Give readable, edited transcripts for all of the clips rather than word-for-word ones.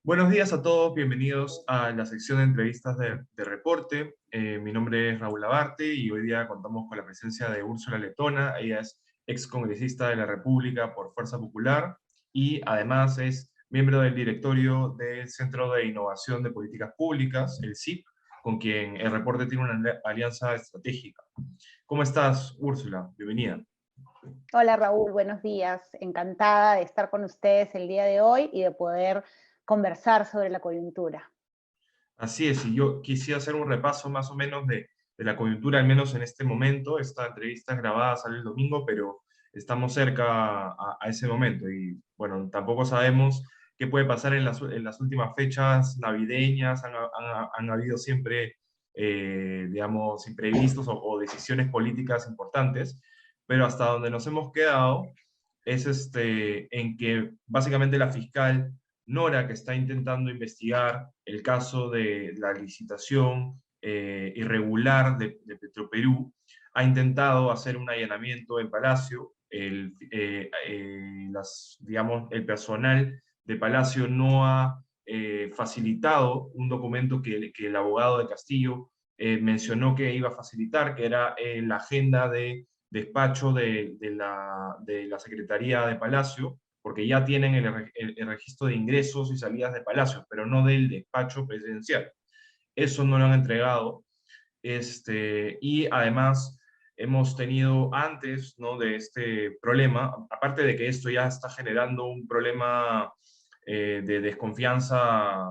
Buenos días a todos, bienvenidos a la sección de entrevistas de Reporte. Mi nombre es Raúl Labarte y hoy día contamos con la presencia de Úrsula Letona. Ella es excongresista de la República por Fuerza Popular y además es miembro del directorio del Centro de Innovación de Políticas Públicas, el CIP, con quien el Reporte tiene una alianza estratégica. ¿Cómo estás, Úrsula? Bienvenida. Hola Raúl, buenos días. Encantada de estar con ustedes el día de hoy y de poder conversar sobre la coyuntura. Así es, y yo quisiera hacer un repaso más o menos de la coyuntura, al menos en este momento. Esta entrevista es grabada, sale el domingo, pero estamos cerca a ese momento. Y bueno, tampoco sabemos qué puede pasar en las últimas fechas navideñas. Han habido siempre, digamos, imprevistos o decisiones políticas importantes, pero hasta donde nos hemos quedado es en que básicamente la fiscal Nora, que está intentando investigar el caso de la licitación irregular de Petroperú, ha intentado hacer un allanamiento en Palacio. Digamos, el personal de Palacio no ha facilitado un documento que el abogado de Castillo mencionó que iba a facilitar, que era la agenda de despacho de la Secretaría de Palacio, porque ya tienen el registro de ingresos y salidas de Palacio, pero no del despacho presidencial. Eso no lo han entregado. Y además hemos tenido antes, ¿no?, de este problema, aparte de que esto ya está generando un problema de desconfianza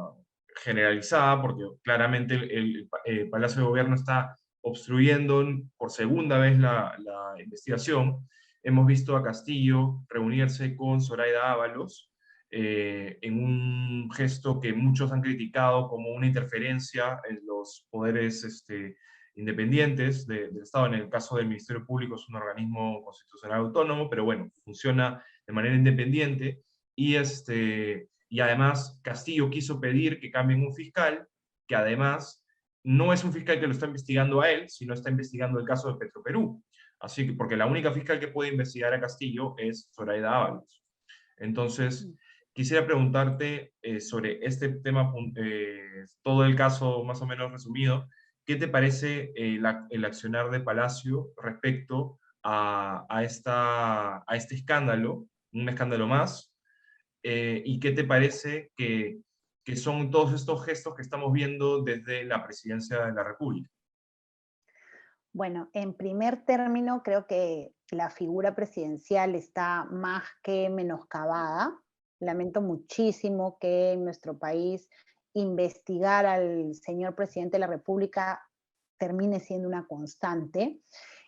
generalizada, porque claramente el Palacio de Gobierno está obstruyendo por segunda vez la investigación. Hemos visto a Castillo reunirse con Zoraida Ábalos en un gesto que muchos han criticado como una interferencia en los poderes independientes del Estado. En el caso del Ministerio Público es un organismo constitucional autónomo, pero bueno, funciona de manera independiente. Y además Castillo quiso pedir que cambien un fiscal, que además no es un fiscal que lo está investigando a él, sino está investigando el caso de Petroperú. Así que, porque la única fiscal que puede investigar a Castillo es Zoraida Ábalos. Entonces, quisiera preguntarte sobre este tema, todo el caso más o menos resumido. ¿Qué te parece el accionar de Palacio respecto a este escándalo, un escándalo más? ¿Y qué te parece que son todos estos gestos que estamos viendo desde la presidencia de la República? Bueno, en primer término, creo que la figura presidencial está más que menoscabada. Lamento muchísimo que en nuestro país investigar al señor presidente de la República termine siendo una constante.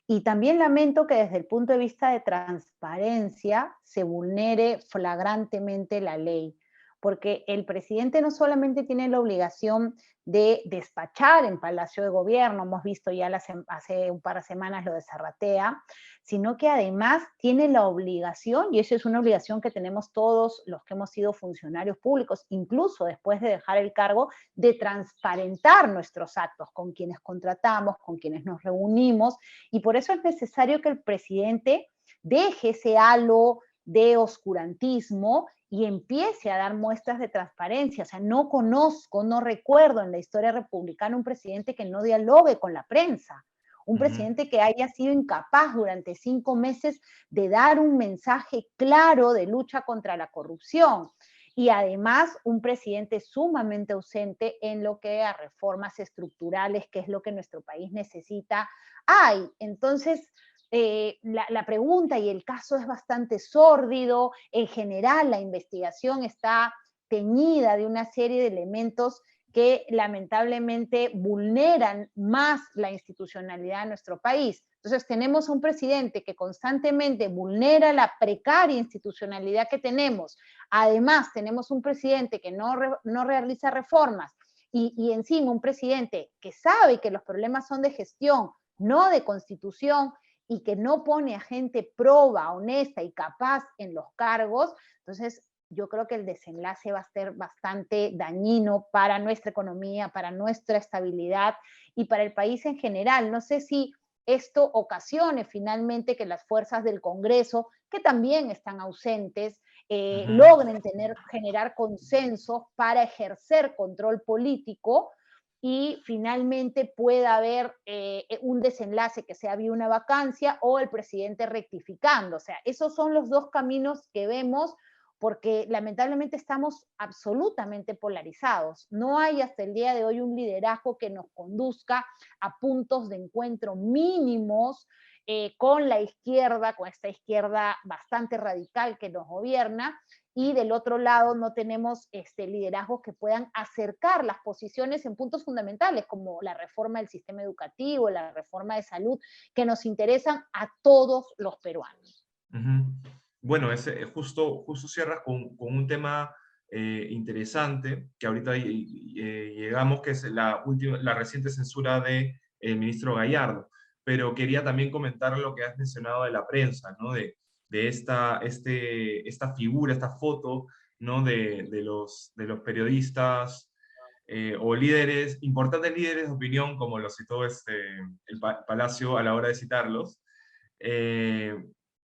Y también lamento que desde el punto de vista de transparencia se vulnere flagrantemente la ley, porque el presidente no solamente tiene la obligación de despachar en Palacio de Gobierno, hemos visto ya hace un par de semanas lo de Zarratea, sino que además tiene la obligación, y eso es una obligación que tenemos todos los que hemos sido funcionarios públicos, incluso después de dejar el cargo, de transparentar nuestros actos con quienes contratamos, con quienes nos reunimos, y por eso es necesario que el presidente deje ese halo de oscurantismo y empiece a dar muestras de transparencia. O sea, no conozco, no recuerdo en la historia republicana un presidente que no dialogue con la prensa, un Ujú. presidente que haya sido incapaz durante 5 meses de dar un mensaje claro de lucha contra la corrupción. Y además un presidente sumamente ausente en lo que a reformas estructurales, que es lo que nuestro país necesita, hay. Entonces, la pregunta y el caso es bastante sórdido. En general, la investigación está teñida de una serie de elementos que lamentablemente vulneran más la institucionalidad de nuestro país. Entonces, tenemos a un presidente que constantemente vulnera la precaria institucionalidad que tenemos. Además, tenemos un presidente que no realiza reformas y encima un presidente que sabe que los problemas son de gestión, no de constitución, y que no pone a gente proba, honesta y capaz en los cargos. Entonces, yo creo que el desenlace va a ser bastante dañino para nuestra economía, para nuestra estabilidad y para el país en general. No sé si esto ocasione finalmente que las fuerzas del Congreso, que también están ausentes, logren generar consensos para ejercer control político y finalmente pueda haber un desenlace que sea vía una vacancia o el presidente rectificando. O sea, esos son los dos caminos que vemos porque lamentablemente estamos absolutamente polarizados. No hay hasta el día de hoy un liderazgo que nos conduzca a puntos de encuentro mínimos con la izquierda, con esta izquierda bastante radical que nos gobierna, y del otro lado no tenemos liderazgos que puedan acercar las posiciones en puntos fundamentales, como la reforma del sistema educativo, la reforma de salud, que nos interesan a todos los peruanos. Bueno, justo cierras con un tema interesante, que ahorita llegamos, que es la reciente censura del ministro Gallardo, pero quería también comentar lo que has mencionado de la prensa, ¿no? De esta figura, esta foto, ¿no? De los periodistas o líderes, importantes líderes de opinión, como lo citó el Palacio a la hora de citarlos.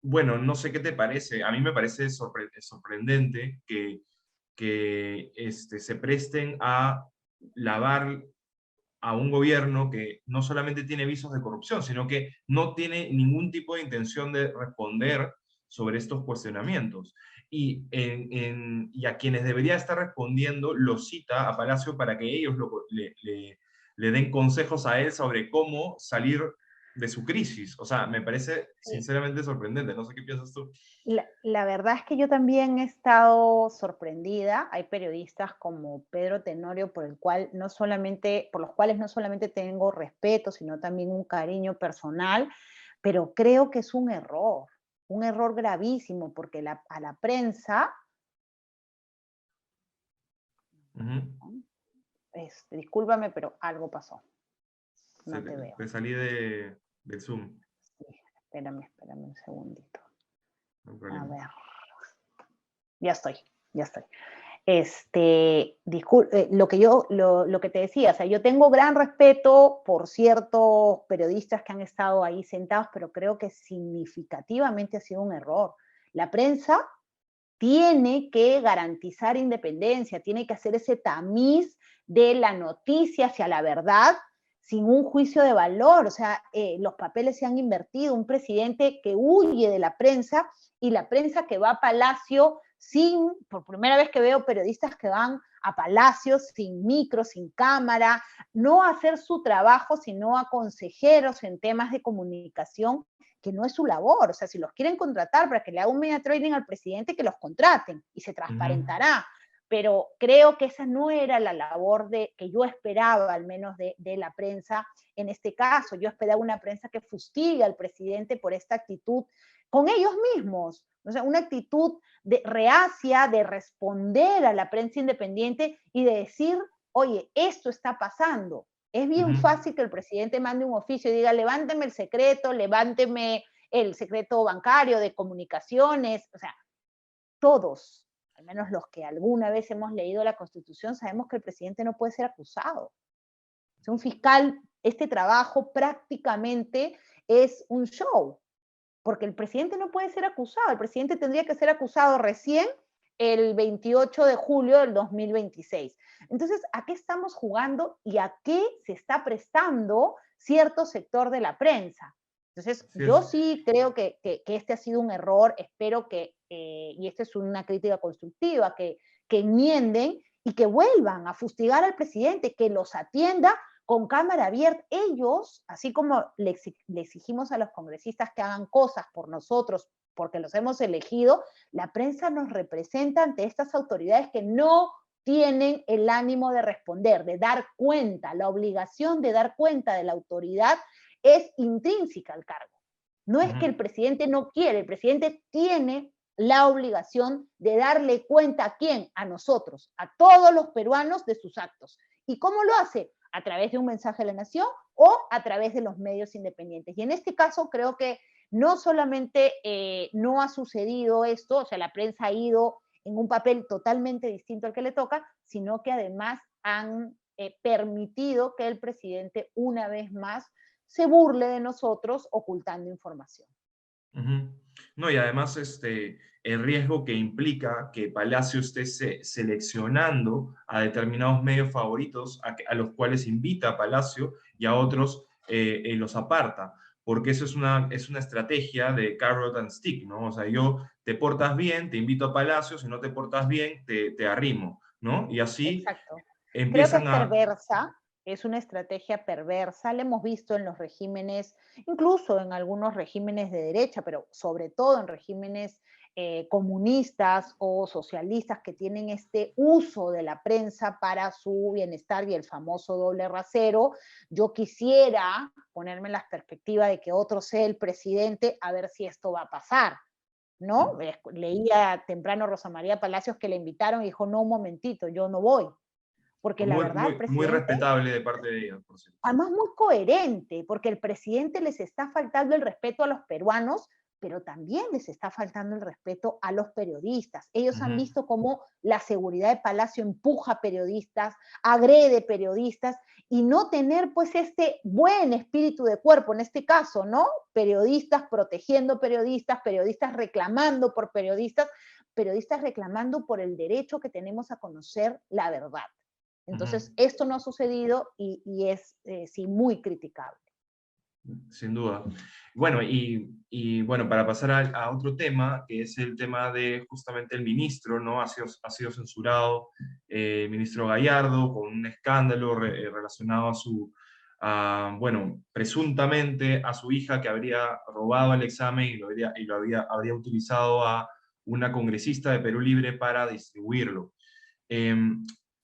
Bueno, no sé qué te parece. A mí me parece sorprendente que se presten a lavar a un gobierno que no solamente tiene visos de corrupción, sino que no tiene ningún tipo de intención de responder sobre estos cuestionamientos. Y a quienes debería estar respondiendo los cita a Palacio para que ellos le den consejos a él sobre cómo salir de su crisis. O sea, me parece sinceramente sorprendente. No sé qué piensas tú. La verdad es que yo también he estado sorprendida. Hay periodistas como Pedro Tenorio por los cuales no solamente tengo respeto, sino también un cariño personal, pero creo que es un error gravísimo, porque a la prensa, discúlpame, pero algo pasó. No te veo. Te salí del Zoom. Sí, espérame un segundito. No, a ver. Ya estoy. Lo que te decía, o sea, yo tengo gran respeto por ciertos periodistas que han estado ahí sentados, pero creo que significativamente ha sido un error. La prensa tiene que garantizar independencia, tiene que hacer ese tamiz de la noticia hacia la verdad sin un juicio de valor. O sea, los papeles se han invertido, un presidente que huye de la prensa y la prensa que va a Palacio por primera vez que veo periodistas que van a Palacio sin micro, sin cámara, no a hacer su trabajo, sino a consejeros en temas de comunicación, que no es su labor. O sea, si los quieren contratar para que le haga un media training al presidente, que los contraten y se transparentará. Pero creo que esa no era la labor que yo esperaba, al menos de la prensa en este caso. Yo esperaba una prensa que fustiga al presidente por esta actitud con ellos mismos. O sea, una actitud reacia de responder a la prensa independiente y de decir, oye, esto está pasando. Es bien fácil que el presidente mande un oficio y diga, levánteme el secreto, levánteme el secreto bancario, de comunicaciones. O sea, todos, al menos los que alguna vez hemos leído la Constitución, sabemos que el presidente no puede ser acusado. Es un fiscal, este trabajo prácticamente es un show, porque el presidente no puede ser acusado. El presidente tendría que ser acusado recién el 28 de julio del 2026. Entonces, ¿a qué estamos jugando y a qué se está prestando cierto sector de la prensa? Entonces, yo sí creo que este ha sido un error. Espero que, y esta es una crítica constructiva, que enmienden y que vuelvan a fustigar al presidente, que los atienda con cámara abierta. Ellos, así como le exigimos a los congresistas que hagan cosas por nosotros, porque los hemos elegido, la prensa nos representa ante estas autoridades que no tienen el ánimo de responder, de dar cuenta. La obligación de dar cuenta de la autoridad es intrínseca al cargo. No es que el presidente no quiere, el presidente tiene la obligación de darle cuenta ¿a quién? A nosotros, a todos los peruanos de sus actos. ¿Y cómo lo hace? A través de un mensaje a la nación o a través de los medios independientes. Y en este caso creo que no solamente no ha sucedido esto, o sea, la prensa ha ido en un papel totalmente distinto al que le toca, sino que además han permitido que el presidente una vez más se burle de nosotros ocultando información. Ujú. No, y además el riesgo que implica que Palacio esté seleccionando a determinados medios favoritos a los cuales invita a Palacio y a otros los aparta, porque eso es una estrategia de carrot and stick, ¿no? O sea, yo te portas bien, te invito a Palacio, si no te portas bien, te arrimo, ¿no? Y así Exacto. Creo que es empiezan a... perversa, es una estrategia perversa, la hemos visto en los regímenes, incluso en algunos regímenes de derecha, pero sobre todo en regímenes comunistas o socialistas que tienen este uso de la prensa para su bienestar y el famoso doble rasero. Yo quisiera ponerme en la perspectiva de que otro sea el presidente, a ver si esto va a pasar. ¿No? Leía temprano Rosa María Palacios que le invitaron y dijo, no, un momentito, yo no voy. Porque la Muy, verdad, el muy presidente, respetable de parte de ella, por cierto. además muy coherente, porque el presidente les está faltando el respeto a los peruanos, pero también les está faltando el respeto a los periodistas. Ellos han Ujú, visto cómo la seguridad de Palacio empuja periodistas, agrede periodistas, y no tener pues este buen espíritu de cuerpo, en este caso, ¿no? Periodistas protegiendo periodistas, periodistas reclamando por periodistas, periodistas reclamando por el derecho que tenemos a conocer la verdad. ujú. Entonces, esto no ha sucedido y es, sí, muy criticable. Sin duda. Bueno, y bueno, para pasar a otro tema, que es el tema de justamente el ministro, ¿no? Ha sido censurado el ministro Gallardo con un escándalo relacionado a bueno, presuntamente a su hija que habría robado el examen habría utilizado a una congresista de Perú Libre para distribuirlo.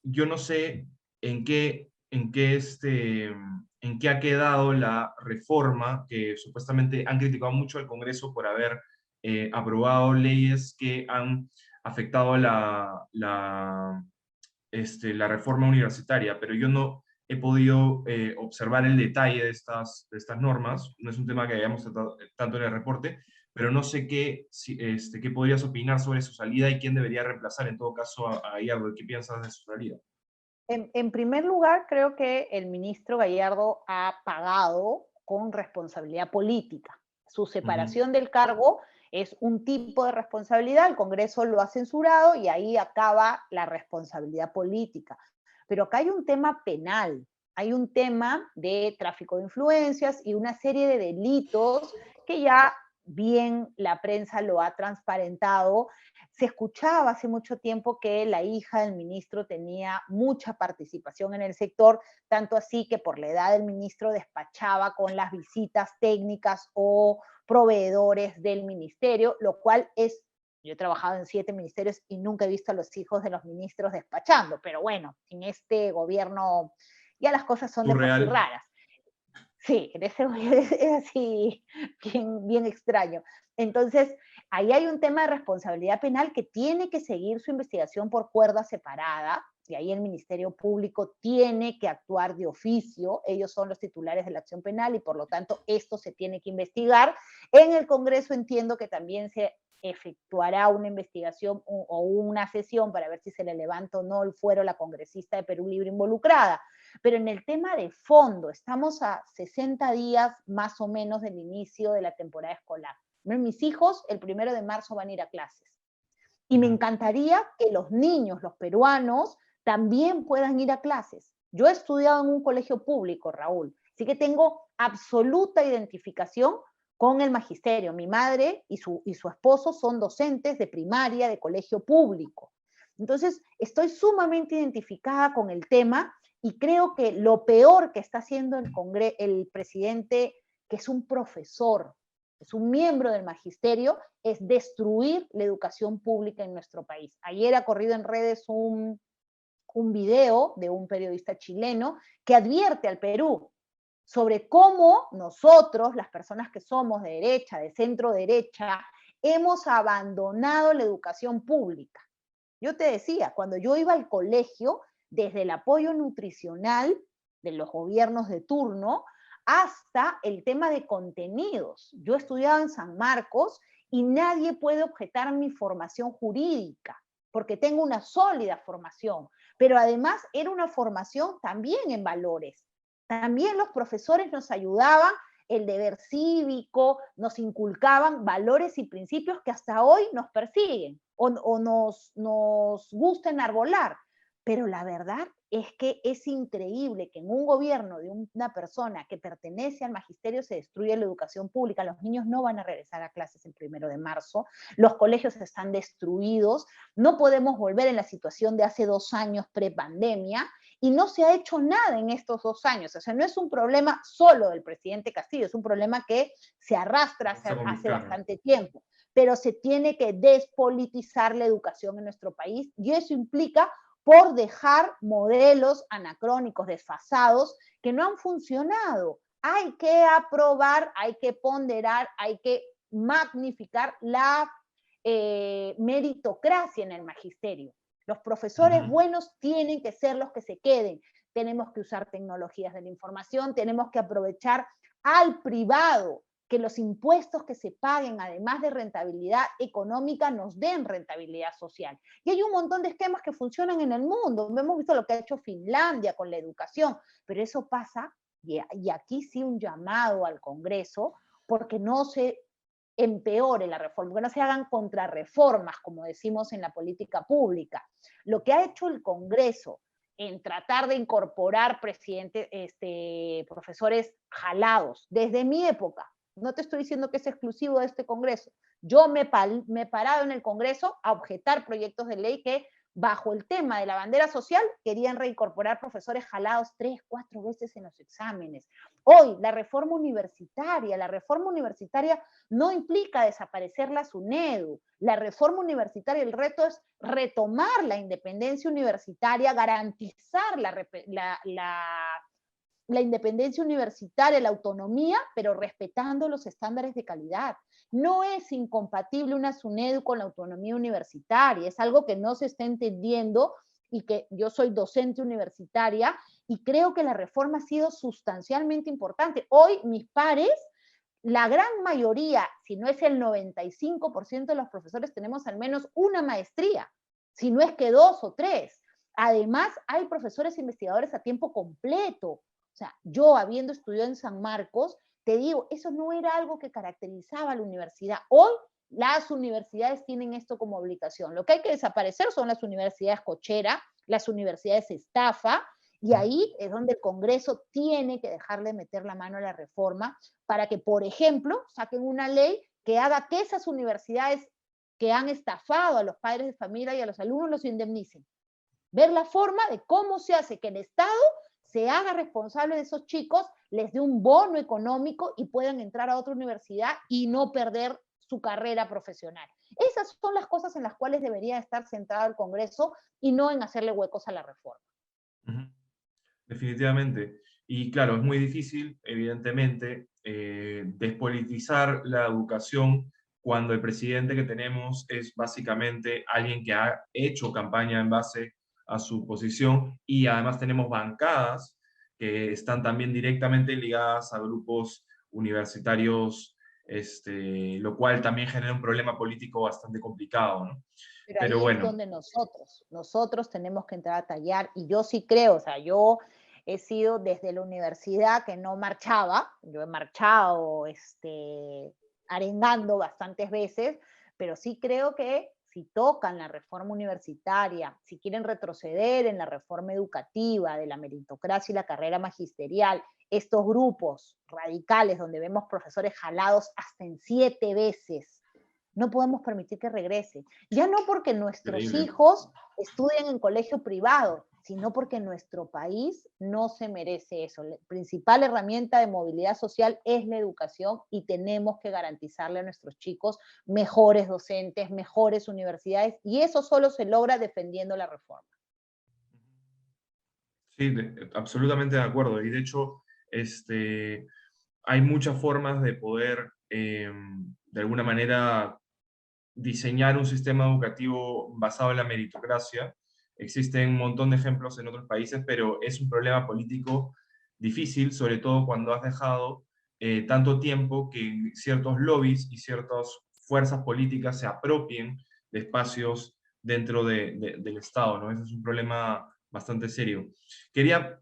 Yo no sé en en qué ha quedado la reforma que supuestamente han criticado mucho al Congreso por haber aprobado leyes que han afectado la reforma universitaria, pero yo no he podido observar el detalle de estas normas. No es un tema que hayamos tratado tanto en el reporte, pero no sé qué podrías opinar sobre su salida y quién debería reemplazar en todo caso a Gallardo. ¿Qué piensas de su salida? En primer lugar, creo que el ministro Gallardo ha pagado con responsabilidad política. Su Ujú, separación del cargo es un tipo de responsabilidad, el Congreso lo ha censurado y ahí acaba la responsabilidad política. Pero acá hay un tema penal, hay un tema de tráfico de influencias y una serie de delitos que ya bien la prensa lo ha transparentado. Se escuchaba hace mucho tiempo que la hija del ministro tenía mucha participación en el sector, tanto así que por la edad del ministro despachaba con las visitas técnicas o proveedores del ministerio, lo cual es, yo he trabajado en 7 ministerios y nunca he visto a los hijos de los ministros despachando, pero bueno, en este gobierno ya las cosas son de por sí surreal. raras. Sí, en ese es así bien, bien extraño. Entonces, ahí hay un tema de responsabilidad penal que tiene que seguir su investigación por cuerda separada, y ahí el Ministerio Público tiene que actuar de oficio, ellos son los titulares de la acción penal y por lo tanto esto se tiene que investigar. En el Congreso entiendo que también se efectuará una investigación o una sesión para ver si se le levanta o no el fuero a la congresista de Perú Libre involucrada. Pero en el tema de fondo, estamos a 60 días más o menos del inicio de la temporada escolar. Mis hijos el 1 de marzo van a ir a clases. Y me Ujú. encantaría que los niños, los peruanos, también puedan ir a clases. Yo he estudiado en un colegio público, Raúl, así que tengo absoluta identificación con el magisterio. Mi madre y su esposo son docentes de primaria, de colegio público. Entonces, estoy sumamente identificada con el tema y creo que lo peor que está haciendo el presidente, que es un profesor, es un miembro del magisterio, es destruir la educación pública en nuestro país. Ayer ha corrido en redes un video de un periodista chileno que advierte al Perú sobre cómo nosotros, las personas que somos de derecha, de centro derecha, hemos abandonado la educación pública. Yo te decía, cuando yo iba al colegio, desde el apoyo nutricional de los gobiernos de turno hasta el tema de contenidos. Yo estudiaba en San Marcos y nadie puede objetar mi formación jurídica, porque tengo una sólida formación, pero además era una formación también en valores. También los profesores nos ayudaban el deber cívico, nos inculcaban valores y principios que hasta hoy nos persiguen o nos gusta enarbolar. Pero la verdad es que es increíble que en un gobierno de una persona que pertenece al magisterio se destruye la educación pública. Los niños no van a regresar a clases el 1 de marzo, los colegios están destruidos, no podemos volver en la situación de hace 2 años pre-pandemia, y no se ha hecho nada en estos 2 años. O sea, no es un problema solo del presidente Castillo, es un problema que se arrastra hace bastante tiempo. Pero se tiene que despolitizar la educación en nuestro país, y eso implica por dejar modelos anacrónicos, desfasados, que no han funcionado. Hay que aprobar, hay que ponderar, hay que magnificar la meritocracia en el magisterio. Los profesores buenos tienen que ser los que se queden. Tenemos que usar tecnologías de la información, tenemos que aprovechar al privado, que los impuestos que se paguen, además de rentabilidad económica, nos den rentabilidad social. Y hay un montón de esquemas que funcionan en el mundo. Hemos visto lo que ha hecho Finlandia con la educación, pero eso pasa, y aquí sí un llamado al Congreso, porque no se empeore la reforma, que no se hagan contrarreformas, como decimos en la política pública. Lo que ha hecho el Congreso en tratar de incorporar profesores jalados, desde mi época, no te estoy diciendo que es exclusivo de este Congreso, yo me he parado en el Congreso a objetar proyectos de ley que bajo el tema de la bandera social querían reincorporar profesores jalados 3, 4 veces en los exámenes. Hoy, la reforma universitaria no implica desaparecer la SUNEDU. La reforma universitaria, el reto es retomar la independencia universitaria, garantizar la independencia universitaria, la autonomía, pero respetando los estándares de calidad. No es incompatible una SUNEDU con la autonomía universitaria, es algo que no se está entendiendo, y que yo soy docente universitaria y creo que la reforma ha sido sustancialmente importante. Hoy mis pares, la gran mayoría, si no es el 95% de los profesores, tenemos al menos una maestría, si no es que 2 o 3. Además, hay profesores investigadores a tiempo completo. O sea, yo habiendo estudiado en San Marcos, te digo, eso no era algo que caracterizaba a la universidad. Hoy las universidades tienen esto como obligación. Lo que hay que desaparecer son las universidades cochera, las universidades estafa, y ahí es donde el Congreso tiene que dejar de meter la mano a la reforma para que, por ejemplo, saquen una ley que haga que esas universidades que han estafado a los padres de familia y a los alumnos los indemnicen. Ver la forma de cómo se hace que el Estado se haga responsable de esos chicos, les dé un bono económico y puedan entrar a otra universidad y no perder su carrera profesional. Esas son las cosas en las cuales debería estar centrado el Congreso y no en hacerle huecos a la reforma. Definitivamente. Y claro, es muy difícil, evidentemente, despolitizar la educación cuando el presidente que tenemos es básicamente alguien que ha hecho campaña en base a su posición, y además tenemos bancadas que están también directamente ligadas a grupos universitarios, lo cual también genera un problema político bastante complicado, ¿no? Pero Pero ahí es bueno. donde nosotros tenemos que entrar a tallar, y yo sí creo, o sea, yo he sido desde la universidad que no marchaba, yo he marchado arengando bastantes veces, pero sí creo que si tocan la reforma universitaria, si quieren retroceder en la reforma educativa de la meritocracia y la carrera magisterial, estos grupos radicales donde vemos profesores jalados hasta en 7 veces, no podemos permitir que regrese. Ya no porque nuestros Increíble. hijos estudien en colegio privado, sino porque nuestro país no se merece eso. La principal herramienta de movilidad social es la educación, y tenemos que garantizarle a nuestros chicos mejores docentes, mejores universidades, y eso solo se logra defendiendo la reforma. Sí, absolutamente de acuerdo. Y de hecho, hay muchas formas de poder, de alguna manera, diseñar un sistema educativo basado en la meritocracia. Existen un montón de ejemplos en otros países, pero es un problema político difícil, sobre todo cuando has dejado tanto tiempo que ciertos lobbies y ciertas fuerzas políticas se apropien de espacios dentro del Estado, ¿no? Ese es un problema bastante serio. Quería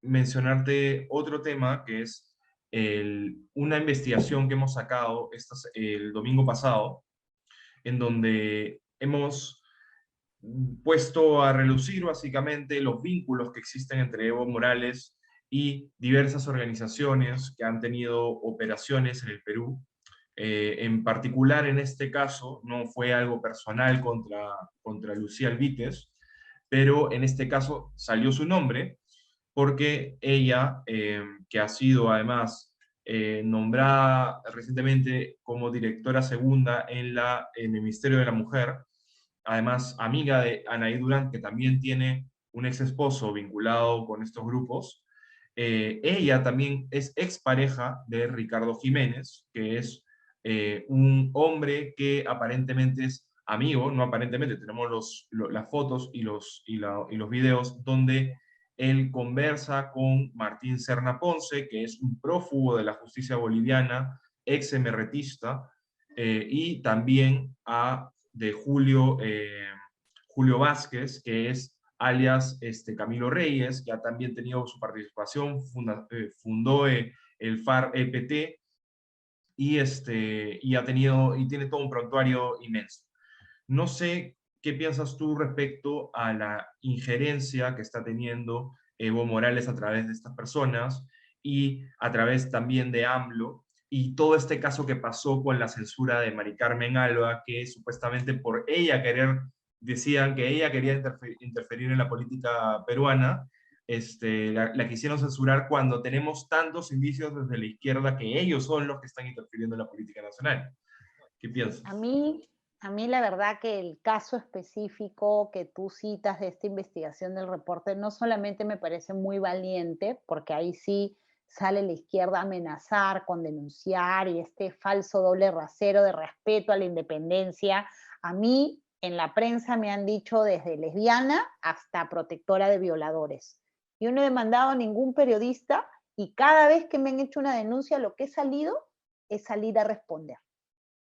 mencionarte otro tema que es una investigación que hemos sacado el domingo pasado, en donde hemos puesto a relucir básicamente los vínculos que existen entre Evo Morales y diversas organizaciones que han tenido operaciones en el Perú. En particular, en este caso, no fue algo personal contra Lucía Alvíquez, pero en este caso salió su nombre porque ella, que ha sido además nombrada recientemente como directora segunda en el Ministerio de la Mujer, además amiga de Anaí Durán, que también tiene un ex esposo vinculado con estos grupos. Ella también es expareja de Ricardo Jiménez, que es un hombre que aparentemente es amigo, no aparentemente, tenemos las fotos y los videos donde él conversa con Martín Serna Ponce, que es un prófugo de la justicia boliviana, ex emerretista, y también de Julio Vázquez, que es alias Camilo Reyes, que ha también tenido su participación, fundó el FAR-EPT y tiene todo un prontuario inmenso. No sé qué piensas tú respecto a la injerencia que está teniendo Evo Morales a través de estas personas y a través también de AMLO, y todo este caso que pasó con la censura de Mari Carmen Alba, que supuestamente por ella decían que ella quería interferir en la política peruana, la quisieron censurar cuando tenemos tantos indicios desde la izquierda que ellos son los que están interfiriendo en la política nacional. ¿Qué piensas? A mí la verdad que el caso específico que tú citas de esta investigación del reporte no solamente me parece muy valiente, porque ahí sí sale la izquierda a amenazar con denunciar y este falso doble rasero de respeto a la independencia. A mí en la prensa me han dicho desde lesbiana hasta protectora de violadores. Yo no he demandado a ningún periodista y cada vez que me han hecho una denuncia lo que he salido es salir a responder.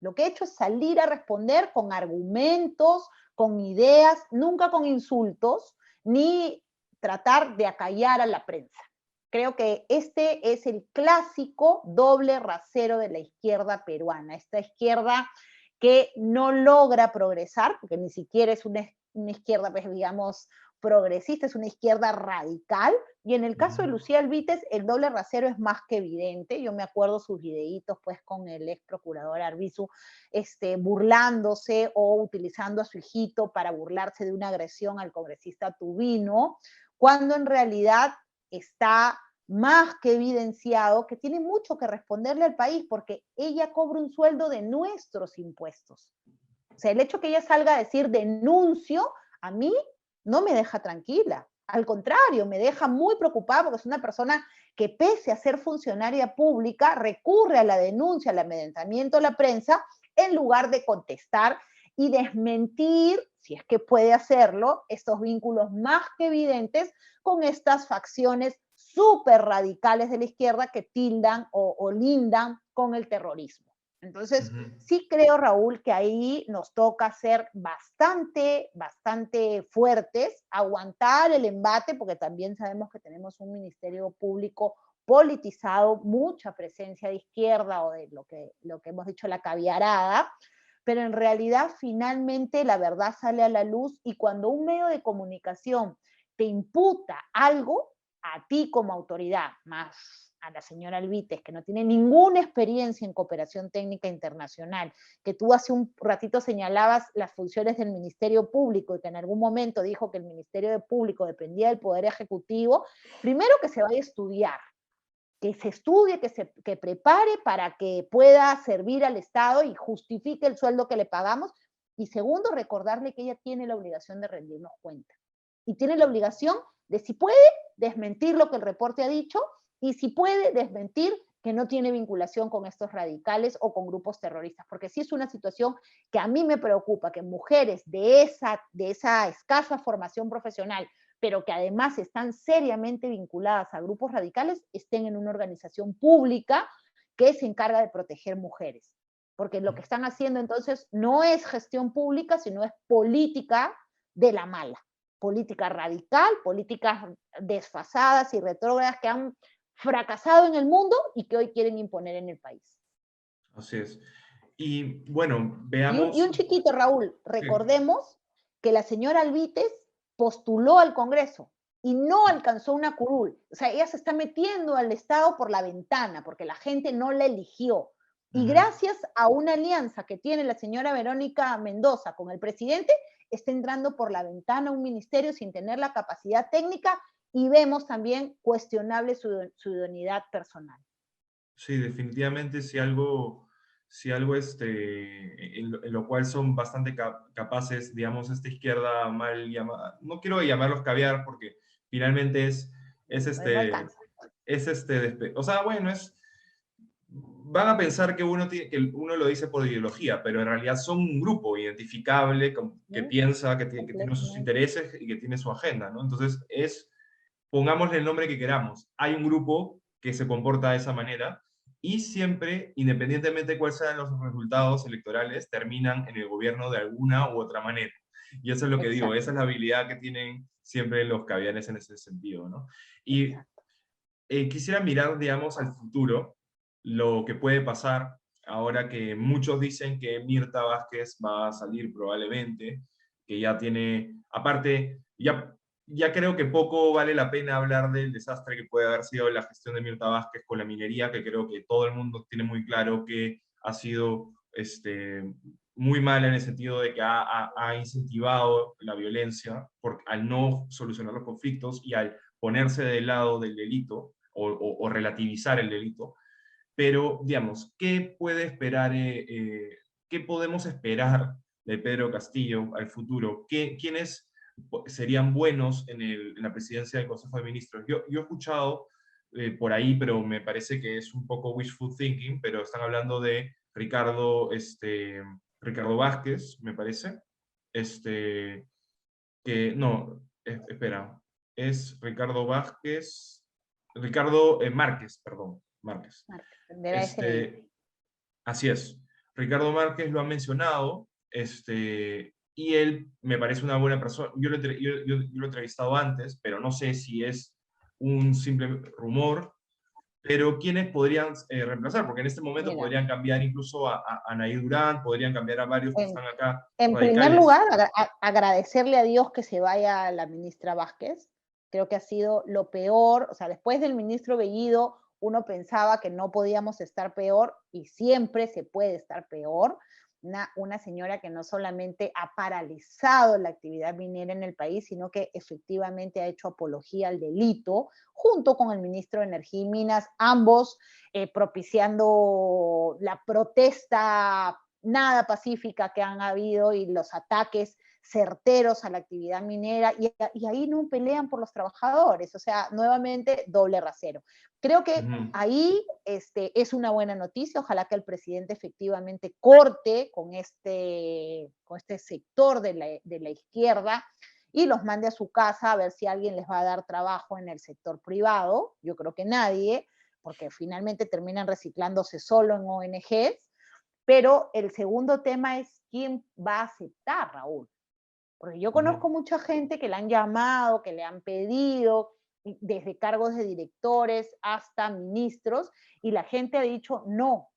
Lo que he hecho es salir a responder con argumentos, con ideas, nunca con insultos, ni tratar de acallar a la prensa. Creo que este es el clásico doble rasero de la izquierda peruana, esta izquierda que no logra progresar, porque ni siquiera es una izquierda, pues digamos, progresista, es una izquierda radical, y en el caso de Lucía Alvíquez, el doble rasero es más que evidente. Yo me acuerdo sus videitos pues con el ex procurador Arbizu, burlándose o utilizando a su hijito para burlarse de una agresión al congresista Tubino, cuando en realidad está más que evidenciado que tiene mucho que responderle al país, porque ella cobra un sueldo de nuestros impuestos. O sea, el hecho que ella salga a decir denuncio, a mí no me deja tranquila. Al contrario, me deja muy preocupada porque es una persona que pese a ser funcionaria pública recurre a la denuncia, al amedrentamiento de la prensa en lugar de contestar y desmentir, si es que puede hacerlo, estos vínculos más que evidentes con estas facciones súper radicales de la izquierda que tildan o lindan con el terrorismo. Entonces, sí creo, Raúl, que ahí nos toca ser bastante fuertes, aguantar el embate, porque también sabemos que tenemos un ministerio público politizado, mucha presencia de izquierda o de lo que hemos dicho la caviarada, pero en realidad finalmente la verdad sale a la luz y cuando un medio de comunicación te imputa algo, a ti como autoridad, más a la señora Alvíquez, que no tiene ninguna experiencia en cooperación técnica internacional, que tú hace un ratito señalabas las funciones del Ministerio Público y que en algún momento dijo que el Ministerio Público dependía del Poder Ejecutivo, primero que se vaya a estudiar, que se estudie, que prepare para que pueda servir al Estado y justifique el sueldo que le pagamos, y segundo, recordarle que ella tiene la obligación de rendirnos cuenta. Y tiene la obligación de, si puede, desmentir lo que el reporte ha dicho, y si puede, desmentir que no tiene vinculación con estos radicales o con grupos terroristas, porque sí es una situación que a mí me preocupa, que mujeres de esa escasa formación profesional, pero que además están seriamente vinculadas a grupos radicales, estén en una organización pública que se encarga de proteger mujeres. Porque lo que están haciendo entonces no es gestión pública, sino es política de la mala. Política radical, políticas desfasadas y retrógradas que han fracasado en el mundo y que hoy quieren imponer en el país. Así es. Y bueno, Y un veamos. chiquito, Raúl, Sí. recordemos que la señora Alvites postuló al Congreso y no alcanzó una curul. O sea, ella se está metiendo al Estado por la ventana, porque la gente no la eligió. Y Ujú. gracias a una alianza que tiene la señora Verónica Mendoza con el presidente, está entrando por la ventana a un ministerio sin tener la capacidad técnica y vemos también cuestionable su idoneidad personal. Sí, definitivamente si algo en lo cual son bastante capaces, digamos, esta izquierda mal llamada, no quiero llamarlos caviar porque finalmente es No este, alcanza. o sea, bueno, van a pensar que que uno lo dice por ideología, pero en realidad son un grupo identificable que ¿Sí? piensa, que tiene sus Completamente. intereses y que tiene su agenda, ¿no? Entonces, pongámosle el nombre que queramos, hay un grupo que se comporta de esa manera y siempre, independientemente de cuáles sean los resultados electorales, terminan en el gobierno de alguna u otra manera. Y eso es lo que digo, esa Exacto, es la habilidad que tienen siempre los caviares en ese sentido, ¿no? Y exacto. quisiera mirar, digamos, al futuro, lo que puede pasar ahora que muchos dicen que Mirta Vázquez va a salir probablemente, que ya tiene, aparte, ya creo que poco vale la pena hablar del desastre que puede haber sido la gestión de Mirta Vázquez con la minería, que creo que todo el mundo tiene muy claro que ha sido muy mala en el sentido de que ha incentivado la violencia al no solucionar los conflictos y al ponerse del lado del delito o relativizar el delito, pero digamos, ¿qué puede esperar, qué podemos esperar de Pedro Castillo al futuro? ¿Quiénes serían buenos en la presidencia del Consejo de Ministros? Yo he escuchado por ahí, pero me parece que es un poco wishful thinking, pero están hablando de Ricardo Vázquez, me parece, que no, espera, es Ricardo Vázquez, Ricardo Márquez, perdón, Márquez. De la SBI. Este, así es. Ricardo Márquez lo ha mencionado, y él me parece una buena persona. Yo lo he entrevistado antes, pero no sé si es un simple rumor, pero ¿quiénes podrían reemplazar? Porque en este momento Mira, podrían cambiar incluso a Nair Durán, podrían cambiar a varios que en, están acá en primer radicales. lugar, agradecerle a Dios que se vaya la ministra Vázquez. Creo que ha sido lo peor. O sea, después del ministro Bellido, uno pensaba que no podíamos estar peor y siempre se puede estar peor. Una señora que no solamente ha paralizado la actividad minera en el país, sino que efectivamente ha hecho apología al delito, junto con el ministro de Energía y Minas, ambos propiciando la protesta nada pacífica que han habido y los ataques certeros a la actividad minera, y ahí no pelean por los trabajadores, o sea, nuevamente doble rasero. Creo que Ujú. ahí es una buena noticia, ojalá que el presidente efectivamente corte con este sector de la izquierda y los mande a su casa a ver si alguien les va a dar trabajo en el sector privado. Yo creo que nadie, porque finalmente terminan reciclándose solo en ONGs. Pero el segundo tema es quién va a aceptar, Raúl. Porque yo Ujú. conozco mucha gente que le han llamado, que le han pedido, desde cargos de directores hasta ministros, y la gente ha dicho no,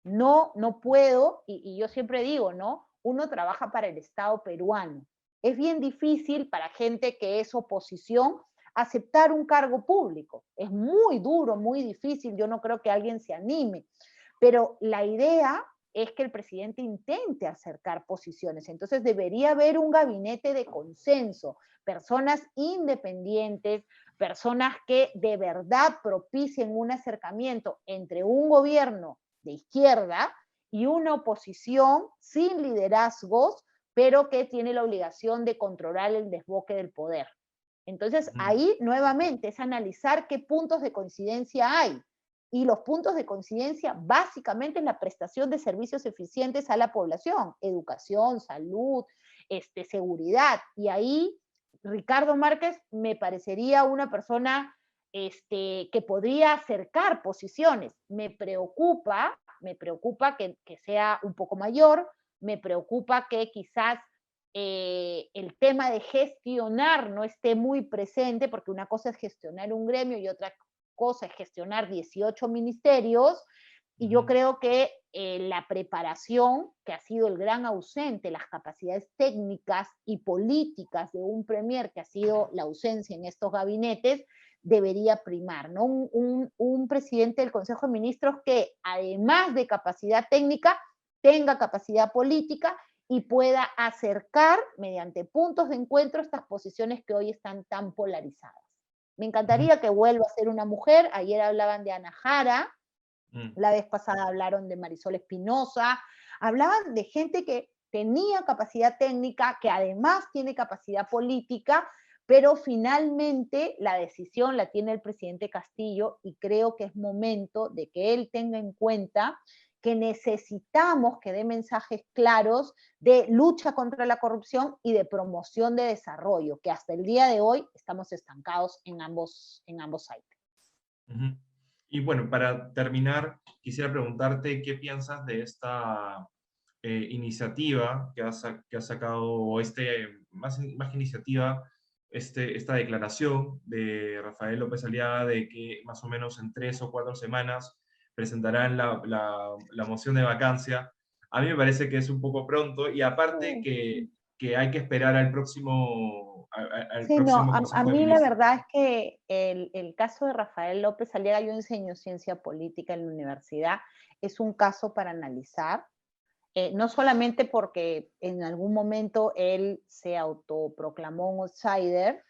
no, no puedo, y yo siempre digo, ¿no? Uno trabaja para el Estado peruano. Es bien difícil para gente que es oposición aceptar un cargo público. Es muy duro, muy difícil. Yo no creo que alguien se anime. Pero la idea es que el presidente intente acercar posiciones. Entonces debería haber un gabinete de consenso, personas independientes, personas que de verdad propicien un acercamiento entre un gobierno de izquierda y una oposición sin liderazgos, pero que tiene la obligación de controlar el desboque del poder. Entonces, Ujú. ahí nuevamente es analizar qué puntos de coincidencia hay. Y los puntos de coincidencia básicamente es la prestación de servicios eficientes a la población, educación, salud, seguridad. Y ahí Ricardo Márquez me parecería una persona que podría acercar posiciones. Me preocupa que sea un poco mayor, me preocupa que quizás el tema de gestionar no esté muy presente, porque una cosa es gestionar un gremio y otra cosa es gestionar 18 ministerios, y yo creo que la preparación, que ha sido el gran ausente, las capacidades técnicas y políticas de un premier, que ha sido la ausencia en estos gabinetes, debería primar, ¿no? Un presidente del Consejo de Ministros que, además de capacidad técnica, tenga capacidad política y pueda acercar, mediante puntos de encuentro, estas posiciones que hoy están tan polarizadas. Me encantaría que vuelva a ser una mujer. Ayer hablaban de Ana Jara, la vez pasada hablaron de Marisol Espinosa, hablaban de gente que tenía capacidad técnica, que además tiene capacidad política, pero finalmente la decisión la tiene el presidente Castillo, y creo que es momento de que él tenga en cuenta que necesitamos que dé mensajes claros de lucha contra la corrupción y de promoción de desarrollo, que hasta el día de hoy estamos estancados en ambos sites. Y bueno, para terminar, quisiera preguntarte qué piensas de esta iniciativa que ha sacado, o más que iniciativa, esta declaración de Rafael López Aliaga de que más o menos en 3 o 4 semanas presentarán la moción de vacancia. A mí me parece que es un poco pronto, y aparte que hay que esperar al próximo, al Sí, no, próximo a Consejo de mí la Ministros. verdad es que el caso de Rafael López Aliaga, yo enseño ciencia política en la universidad, es un caso para analizar, no solamente porque en algún momento él se autoproclamó un outsider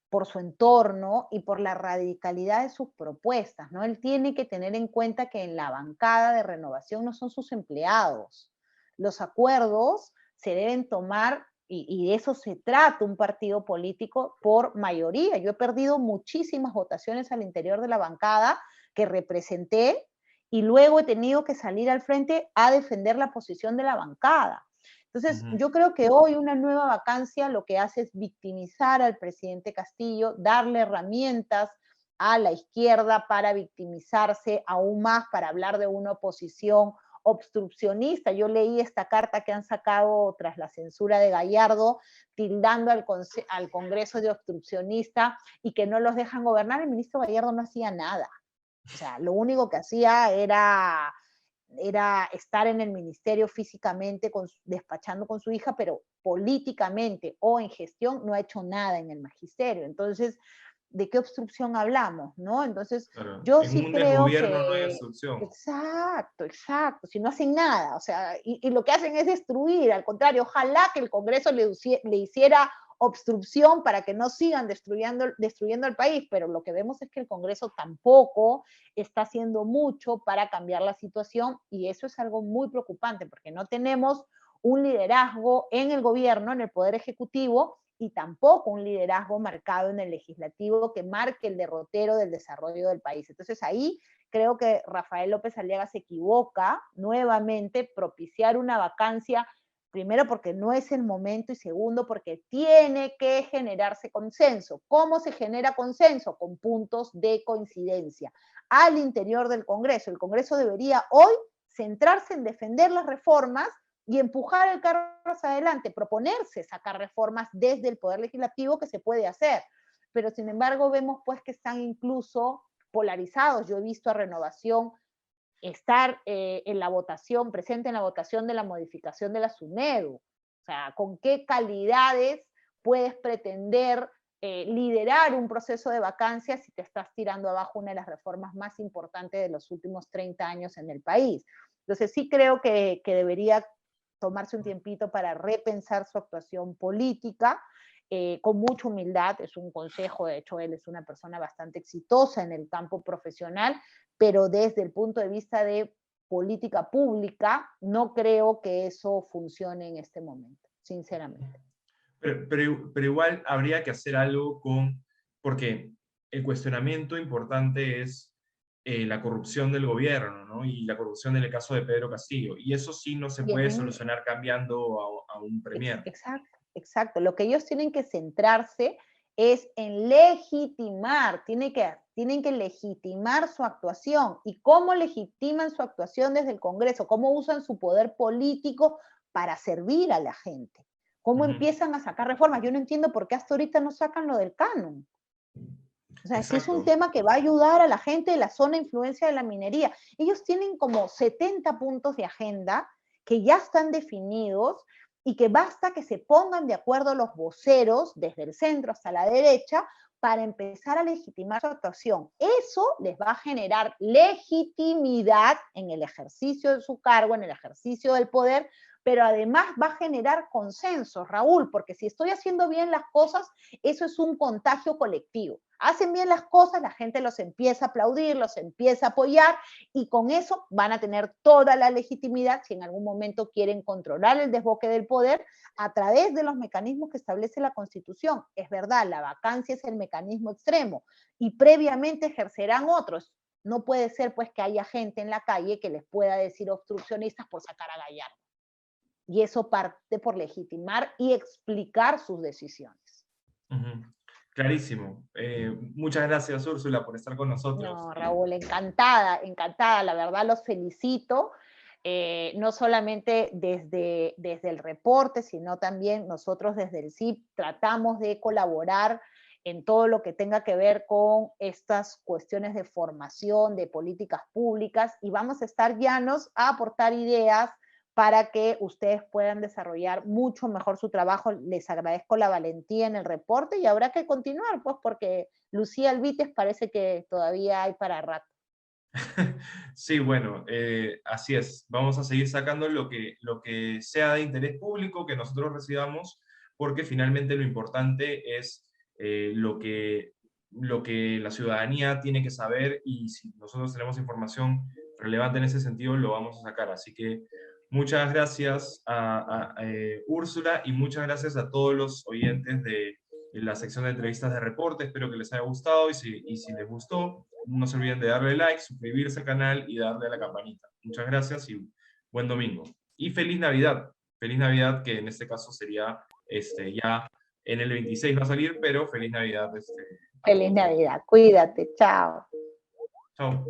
por su entorno y por la radicalidad de sus propuestas, ¿no? Él tiene que tener en cuenta que en la bancada de Renovación no son sus empleados. Los acuerdos se deben tomar, y de eso se trata un partido político, por mayoría. Yo he perdido muchísimas votaciones al interior de la bancada que representé, y luego he tenido que salir al frente a defender la posición de la bancada. Entonces, yo creo que hoy una nueva vacancia lo que hace es victimizar al presidente Castillo, darle herramientas a la izquierda para victimizarse aún más, para hablar de una oposición obstruccionista. Yo leí esta carta que han sacado tras la censura de Gallardo, tildando al Congreso de obstruccionista y que no los dejan gobernar. El ministro Gallardo no hacía nada. O sea, lo único que hacía era estar en el ministerio físicamente, despachando con su hija, pero políticamente o en gestión no ha hecho nada en el magisterio. Entonces, ¿de qué obstrucción hablamos? ¿No? Entonces, Claro. yo En sí un creo desgobierno que, no hay obstrucción. exacto, exacto, si no hacen nada, o sea, y lo que hacen es destruir. Al contrario, ojalá que el Congreso le hiciera obstrucción para que no sigan destruyendo el país, pero lo que vemos es que el Congreso tampoco está haciendo mucho para cambiar la situación, y eso es algo muy preocupante, porque no tenemos un liderazgo en el gobierno, en el Poder Ejecutivo, y tampoco un liderazgo marcado en el legislativo que marque el derrotero del desarrollo del país. Entonces ahí creo que Rafael López Aliaga se equivoca nuevamente propiciar una vacancia, primero porque no es el momento, y segundo porque tiene que generarse consenso. ¿Cómo se genera consenso? Con puntos de coincidencia al interior del Congreso. El Congreso debería hoy centrarse en defender las reformas y empujar el carro hacia adelante, proponerse sacar reformas desde el Poder Legislativo, que se puede hacer. Pero sin embargo vemos pues que están incluso polarizados. Yo he visto a Renovación estar en la votación, presente en la votación de la modificación de la SUNEDU. O sea, ¿con qué calidades puedes pretender liderar un proceso de vacancia si te estás tirando abajo una de las reformas más importantes de los últimos 30 años en el país? Entonces sí creo que debería tomarse un tiempito para repensar su actuación política, con mucha humildad. Es un consejo, de hecho él es una persona bastante exitosa en el campo profesional, pero desde el punto de vista de política pública, no creo que eso funcione en este momento, sinceramente. Pero igual habría que hacer algo porque el cuestionamiento importante es la corrupción del gobierno, ¿no? Y la corrupción en el caso de Pedro Castillo. Y eso sí no se puede Tienen, solucionar cambiando a un premier. exacto, exacto. Lo que ellos tienen que centrarse es en legitimar, tienen que legitimar su actuación. ¿Y cómo legitiman su actuación desde el Congreso? ¿Cómo usan su poder político para servir a la gente? ¿Cómo empiezan a sacar reformas? Yo no entiendo por qué hasta ahorita no sacan lo del canon. O sea, sí es un Exacto. tema que va a ayudar a la gente de la zona de influencia de la minería. Ellos tienen como 70 puntos de agenda que ya están definidos y que basta que se pongan de acuerdo los voceros, desde el centro hasta la derecha, para empezar a legitimar su actuación. Eso les va a generar legitimidad en el ejercicio de su cargo, en el ejercicio del poder, pero además va a generar consenso, Raúl, porque si estoy haciendo bien las cosas, eso es un contagio colectivo. Hacen bien las cosas, la gente los empieza a aplaudir, los empieza a apoyar y con eso van a tener toda la legitimidad si en algún momento quieren controlar el desboque del poder a través de los mecanismos que establece la Constitución. Es verdad, la vacancia es el mecanismo extremo y previamente ejercerán otros. No puede ser pues que haya gente en la calle que les pueda decir obstruccionistas por sacar a Gallardo. Y eso parte por legitimar y explicar sus decisiones. Ujú. Clarísimo. Muchas gracias, Úrsula, por estar con nosotros. No, Raúl, encantada, encantada, la verdad los felicito, no solamente desde el reporte, sino también nosotros desde el CIP tratamos de colaborar en todo lo que tenga que ver con estas cuestiones de formación, de políticas públicas, y vamos a estar llanos a aportar ideas para que ustedes puedan desarrollar mucho mejor su trabajo. Les agradezco la valentía en el reporte y habrá que continuar, pues, porque Lucía Albites parece que todavía hay para rato. Sí, bueno, así es. Vamos a seguir sacando lo que sea de interés público que nosotros recibamos, porque finalmente lo importante es lo que la ciudadanía tiene que saber y si nosotros tenemos información relevante en ese sentido, lo vamos a sacar. Así que muchas gracias a Úrsula y muchas gracias a todos los oyentes de la sección de entrevistas de reporte. Espero que les haya gustado y si les gustó, no se olviden de darle like, suscribirse al canal y darle a la campanita. Muchas gracias y buen domingo. Y feliz Navidad. Feliz Navidad, que en este caso sería ya en el 26 va a salir, pero feliz Navidad a Feliz todos. Navidad, cuídate, chao. Chao.